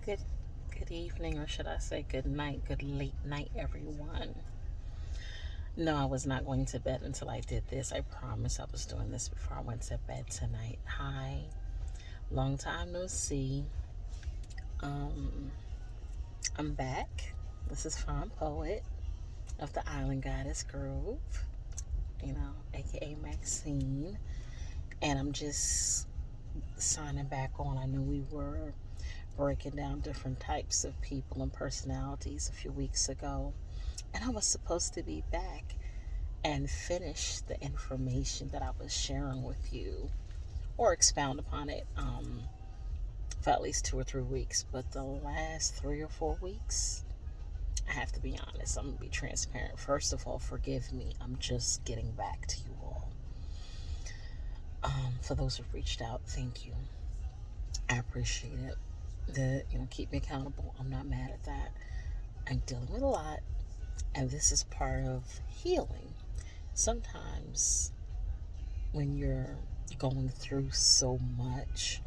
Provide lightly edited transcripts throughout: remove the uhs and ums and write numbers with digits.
Good good evening, or should I say good night, good late night, everyone. No, I was not going to bed until I did this. I promise I was doing this before I went to bed tonight. Hi, long time no see. Um, I'm back. This is Fine Poet of the Island Goddess Group, aka Maxine. And I'm just signing back on. I know we were breaking down different types of people and personalities a few weeks ago. And I was supposed to be back and finish the information that I was sharing with you or expound upon it for at least 2 or 3 weeks. But the last 3 or 4 weeks, I have to be honest, I'm going to be transparent. First of all, forgive me. I'm just getting back to you all. For those who've reached out, thank you. I appreciate it. Keep me accountable. I'm not mad at that. I'm dealing with a lot, and this is part of healing. Sometimes when you're going through so much,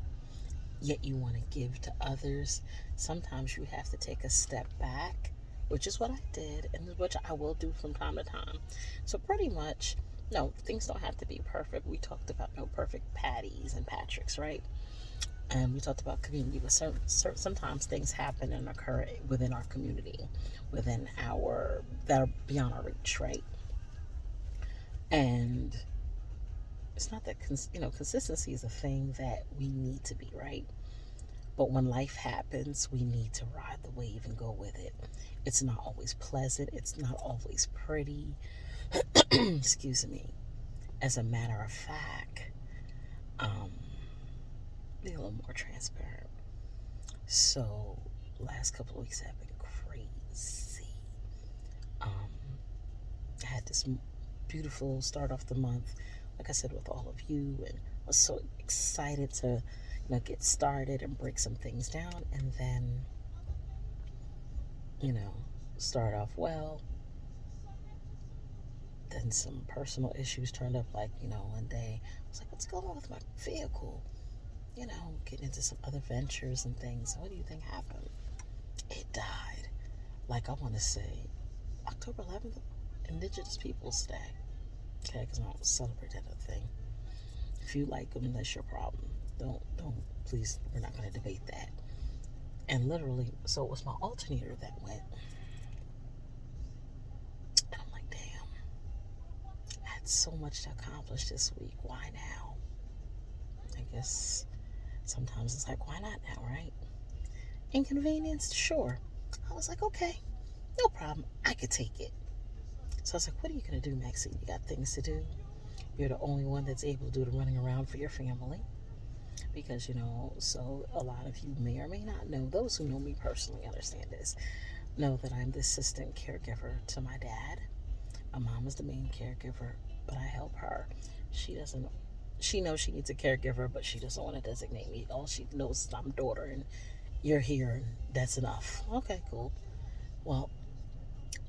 yet you want to give to others, sometimes you have to take a step back, which is what I did and which I will do from time to time. So, pretty much, no, things don't have to be perfect. We talked about no perfect Patties and Patricks, right? And we talked about community, but sometimes things happen and occur within our community, that are beyond our reach, right? And it's not that consistency is a thing that we need to be, right? But when life happens, we need to ride the wave and go with it. It's not always pleasant. It's not always pretty. Excuse me. As a matter of fact, um, be a little more transparent. So, last couple of weeks have been crazy. Um, I had this beautiful start off the month, like I said, with all of you, and I was so excited to, get started and break some things down, and then, you know, start off well. Then some personal issues turned up, like, one day I was like, what's going on with my vehicle? Getting into some other ventures and things. What do you think happened? It died. Like, I want to say October 11th, Indigenous Peoples Day. Okay, because I don't celebrate that other thing. If you like them, that's your problem. Don't, please, we're not going to debate that. And literally, so it was my alternator that went. And I'm like, damn, I had so much to accomplish this week. Why now? I guess sometimes it's like, why not now, right? Inconvenienced? Sure. I was like, okay, no problem. I could take it. So I was like, what are you going to do, Maxine? You got things to do. You're the only one that's able to do the running around for your family. Because, so a lot of you may or may not know, those who know me personally understand this, know that I'm the assistant caregiver to my dad. My mom is the main caregiver, but I help her. She doesn't, she knows she needs a caregiver, but she doesn't want to designate me. All she knows is I'm daughter and you're here and that's enough. Okay, cool. Well,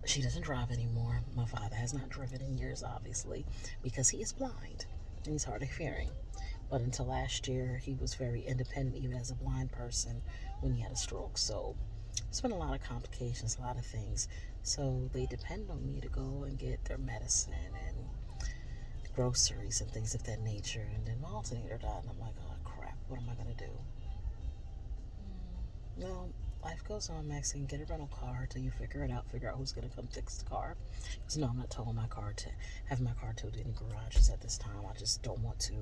she doesn't drive anymore. My father has not driven in years, obviously, because he is blind and he's hard of hearing. But until last year, he was very independent, even as a blind person, when he had a stroke. So it's been a lot of complications, a lot of things. So they depend on me to go and get their medicine and groceries and things of that nature. And then my alternator died, and I'm like, oh crap, what am I gonna do? Well, life goes on, Maxine. Get a rental car till you figure it out. Figure out who's gonna come fix the car. Because no, I'm not towing my car to have my car towed to any garages at this time. I just don't want to.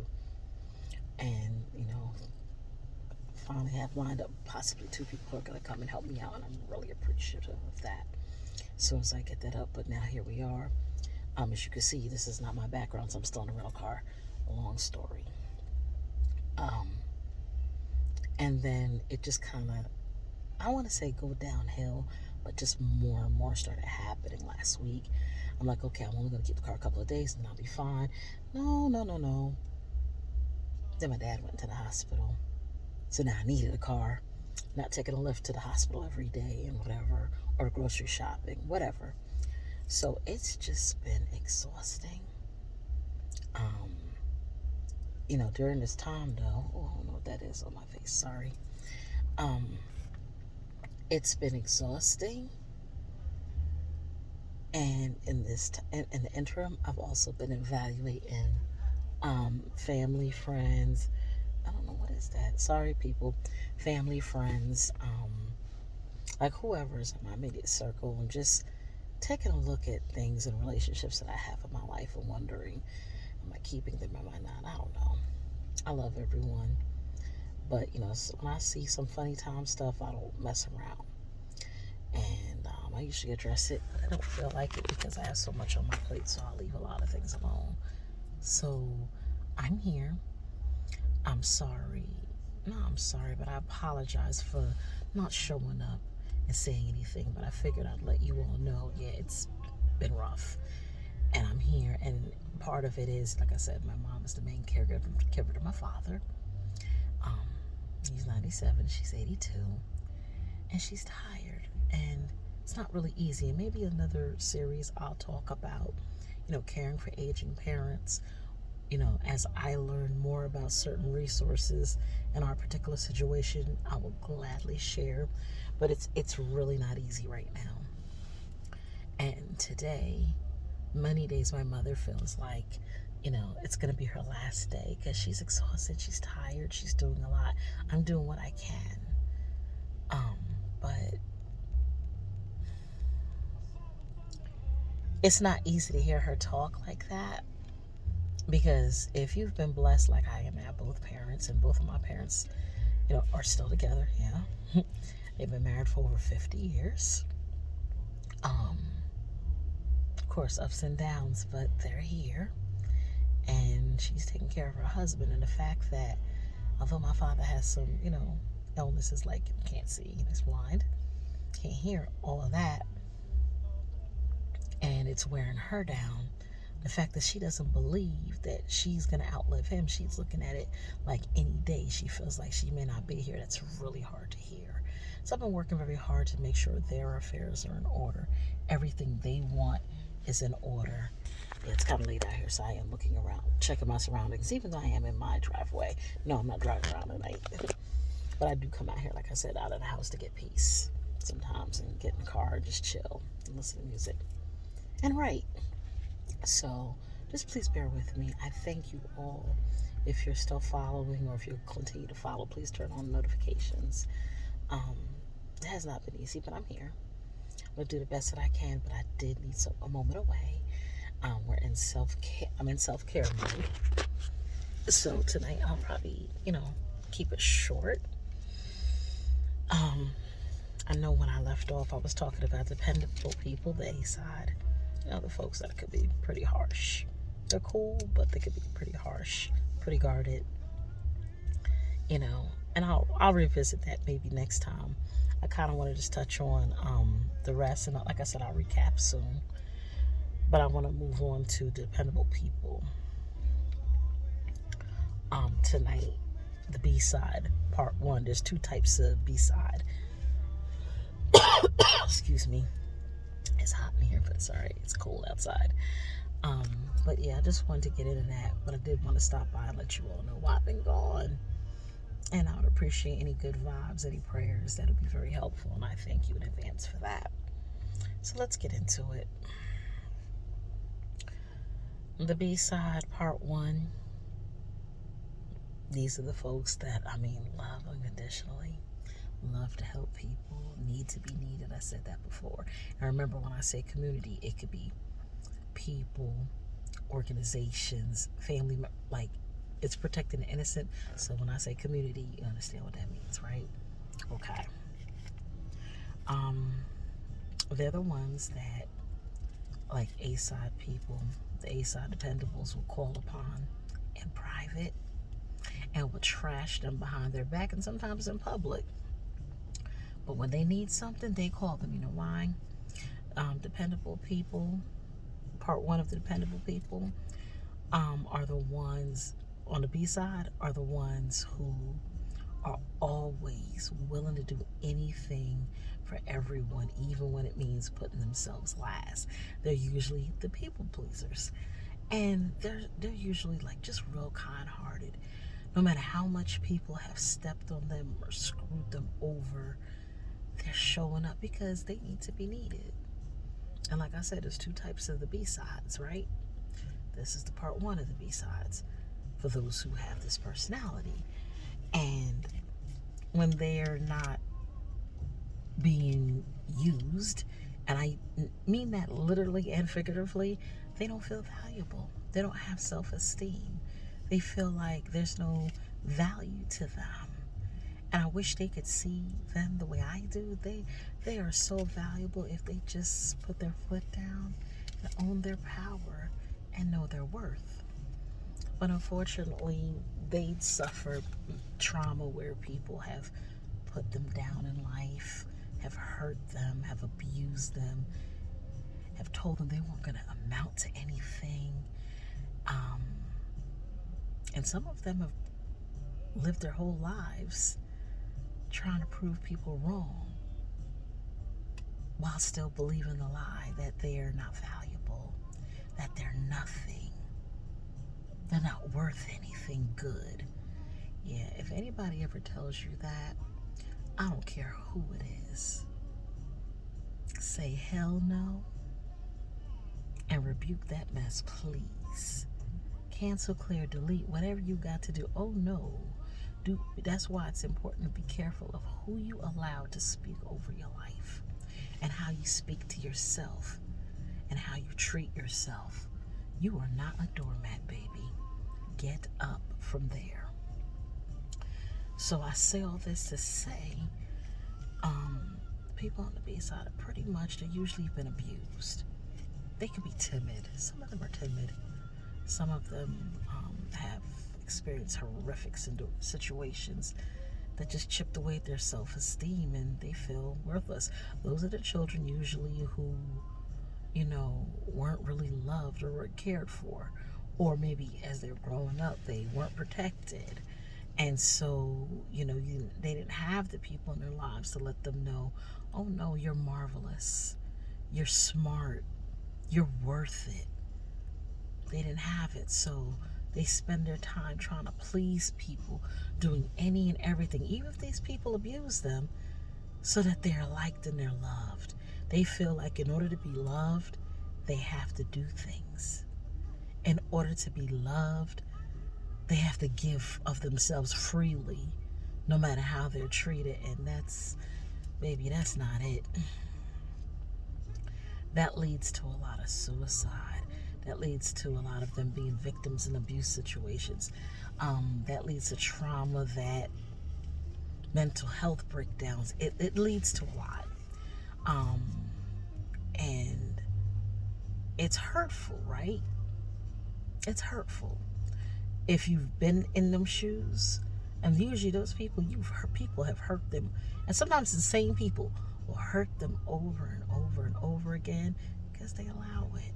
And finally have lined up possibly 2 people who are going to come and help me out, and I'm really appreciative of that as soon as I get that up. But now here we are. As you can see, this is not my background, so I'm still in a rental car. Long story. Um, and then it just kind of, I want to say go downhill, but just more and more started happening last week. I'm like, okay, I'm only going to keep the car a couple of days and I'll be fine. No, no, no, no. Then my dad went to the hospital. So now I needed a car, not taking a lift to the hospital every day and whatever, or grocery shopping, whatever. So it's just been exhausting. Um, during this time though, oh, I don't know what that is on my face, sorry. Um, It's been exhausting. And in the interim, I've also been evaluating family, friends. I don't know what is that. Sorry, people. Family, friends, like whoever's in my immediate circle, and just taking a look at things and relationships that I have in my life and wondering, am I keeping them in my mind? I don't know. I love everyone, but when I see some funny time stuff, I don't mess around. And I usually address it, but I don't feel like it because I have so much on my plate, so I'll leave a lot of things alone. So I'm here. I'm sorry. No, I'm sorry, but I apologize for not showing up and saying anything, but I figured I'd let you all know, yeah, it's been rough. And I'm here, and part of it is, like I said, my mom is the main caregiver to my father. Um, he's 97, she's 82, and she's tired, and it's not really easy. And maybe another series I'll talk about, caring for aging parents. As I learn more about certain resources in our particular situation, I will gladly share. But it's really not easy right now. And today, many days, my mother feels like, it's going to be her last day because she's exhausted, she's tired, she's doing a lot. I'm doing what I can. But it's not easy to hear her talk like that. Because if you've been blessed like I am, I have both parents, and both of my parents, are still together. Yeah, they've been married for over 50 years. Of course, ups and downs, but they're here, and she's taking care of her husband. And the fact that, although my father has some, illnesses like can't see, he's blind, can't hear, all of that, and it's wearing her down. The fact that she doesn't believe that she's going to outlive him, she's looking at it like any day she feels like she may not be here. That's really hard to hear. So I've been working very hard to make sure their affairs are in order. Everything they want is in order. Yeah, it's kind of late out here, so I am looking around, checking my surroundings, even though I am in my driveway. No, I'm not driving around at night. But I do come out here, like I said, out of the house to get peace sometimes, and get in the car and just chill and listen to music and write. So just please bear with me. I thank you all. If you're still following, or if you continue to follow, please turn on notifications. It has not been easy, but I'm here. I'm going to do the best that I can, but I did need a moment away. We're in self-care. I'm in self-care mode. So tonight I'll probably, keep it short. I know when I left off, I was talking about dependable people, the A side. The folks that could be pretty harsh. They're cool, but they could be pretty harsh, pretty guarded. And I'll revisit that maybe next time. I kind of want to just touch on the rest, and like I said, I'll recap soon. But I want to move on to dependable people. Tonight, the B side, part 1. There's 2 types of B side. Excuse me. It's hot in here, but it's all right. It's cold outside. But yeah, I just wanted to get into that. But I did want to stop by and let you all know why I've been gone. And I would appreciate any good vibes, any prayers. That would be very helpful. And I thank you in advance for that. So let's get into it. The B side, part 1. These are the folks that, love unconditionally. Love to help people, need to be needed. I said that before. And remember, when I say community, it could be people, organizations, family, like it's protecting the innocent. So when I say community, you understand what that means, right? Okay. They're the ones that, like A-side people, the A-side dependables will call upon in private and will trash them behind their back, and sometimes in public. But when they need something, they call them. You know why? Dependable people, part 1 of the dependable people, are the ones on the B side, are the ones who are always willing to do anything for everyone, even when it means putting themselves last. They're usually the people pleasers. And they're usually like just real kind-hearted. No matter how much people have stepped on them or screwed them over, they're showing up because they need to be needed. And like I said, there's two types of the B-sides, right? This is the part one of the B-sides for those who have this personality. And when they're not being used, and I mean that literally and figuratively, they don't feel valuable. They don't have self-esteem. They feel like there's no value to them. And I wish they could see them the way I do. They are so valuable if they just put their foot down and own their power and know their worth. But unfortunately, they suffer trauma where people have put them down in life, have hurt them, have abused them, have told them they weren't going to amount to anything. And some of them have lived their whole lives trying to prove people wrong while still believing the lie that they're not valuable, that they're nothing, they're not worth anything good. Yeah, if anybody ever tells you that, I don't care who it is, say hell no and rebuke that mess, please. Cancel, clear, delete, whatever you got to do. Oh no. That's why it's important to be careful of who you allow to speak over your life and how you speak to yourself and how you treat yourself. You are not a doormat, baby. Get up from there. So I say all this to say, people on the B-side are pretty much, they're usually been abused. They can be timid. Some of them are timid. Some of them have experienced horrific situations that just chipped away at their self-esteem and they feel worthless. Those are the children usually who, weren't really loved or weren't cared for. Or maybe as they were growing up, they weren't protected. And so, they didn't have the people in their lives to let them know, oh no, you're marvelous. You're smart. You're worth it. They didn't have it, so they spend their time trying to please people, doing any and everything, even if these people abuse them, so that they're liked and they're loved. They feel like in order to be loved, they have to do things. In order to be loved, they have to give of themselves freely, no matter how they're treated, and that's not it. That leads to a lot of suicide. That leads to a lot of them being victims in abuse situations. That leads to trauma, that mental health breakdowns. It leads to a lot. And it's hurtful, right? It's hurtful. If you've been in them shoes, and usually those people, people have hurt them. And sometimes the same people will hurt them over and over and over again because they allow it.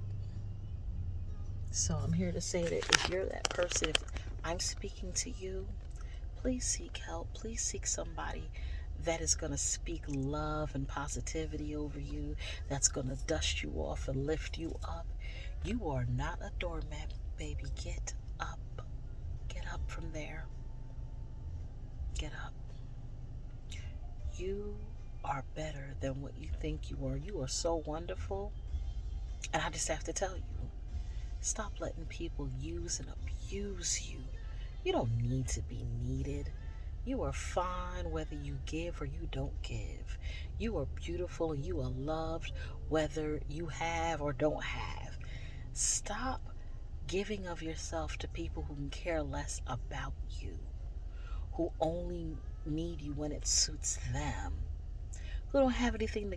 So I'm here to say that if you're that person, if I'm speaking to you, please seek help. Please seek somebody that is going to speak love and positivity over you, that's going to dust you off and lift you up. You are not a doormat, baby. Get up. Get up from there. Get up. You are better than what you think you are. You are so wonderful. And I just have to tell you, stop letting people use and abuse you. You don't need to be needed. You are fine whether you give or you don't give. You are beautiful and you are loved whether you have or don't have. Stop giving of yourself to people who can care less about you, who only need you when it suits them, who don't have anything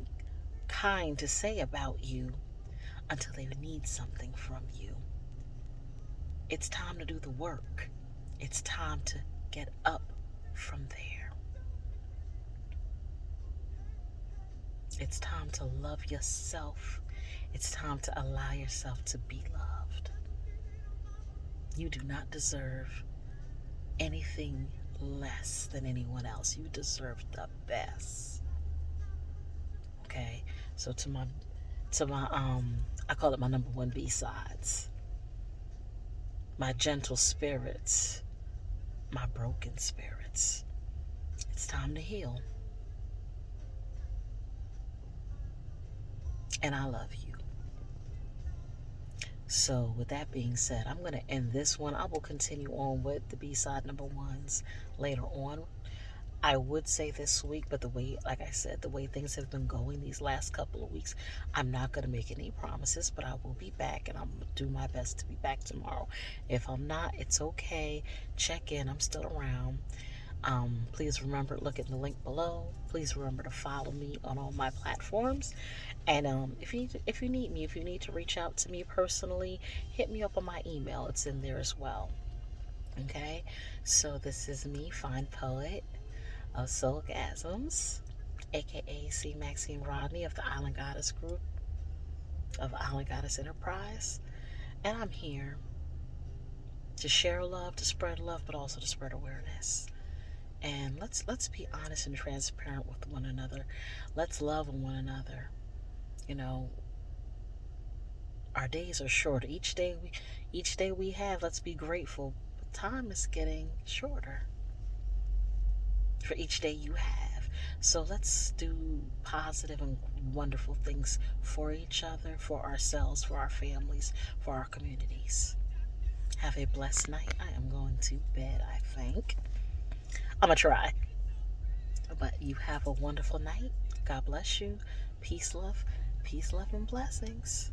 kind to say about you until they need something from you. It's time to do the work. It's time to get up from there. It's time to love yourself. It's time to allow yourself to be loved. You do not deserve anything less than anyone else. You deserve the best. Okay? So to my I call it my number one B-sides. My gentle spirits, my broken spirits. It's time to heal. and I love you. So, with that being said, I'm going to end this one. I will continue on with the B-side number ones later on. I would say this week, but the way, like I said, the way things have been going these last couple of weeks, I'm not going to make any promises, but I will be back and I'm going to do my best to be back tomorrow. If I'm not, it's okay. Check in. I'm still around. Please remember, look at the link below. Please remember to follow me on all my platforms. And if you need me, if you need to reach out to me personally, hit me up on my email. It's in there as well. Okay. So this is me, Fine Poet of Soulgasms, aka C. Maxine Rodney of the Island Goddess Group of Island Goddess Enterprise, and I'm here to share love, to spread love, but also to spread awareness. And let's be honest and transparent with one another. Let's love one another. You know, our days are shorter. Each day we have, let's be grateful. But time is getting shorter for each day you have. So let's do positive and wonderful things for each other, for ourselves, for our families, for our communities. Have a blessed night. I am going to bed, I think. I'm going to try. But you have a wonderful night. God bless you. Peace, love, and blessings.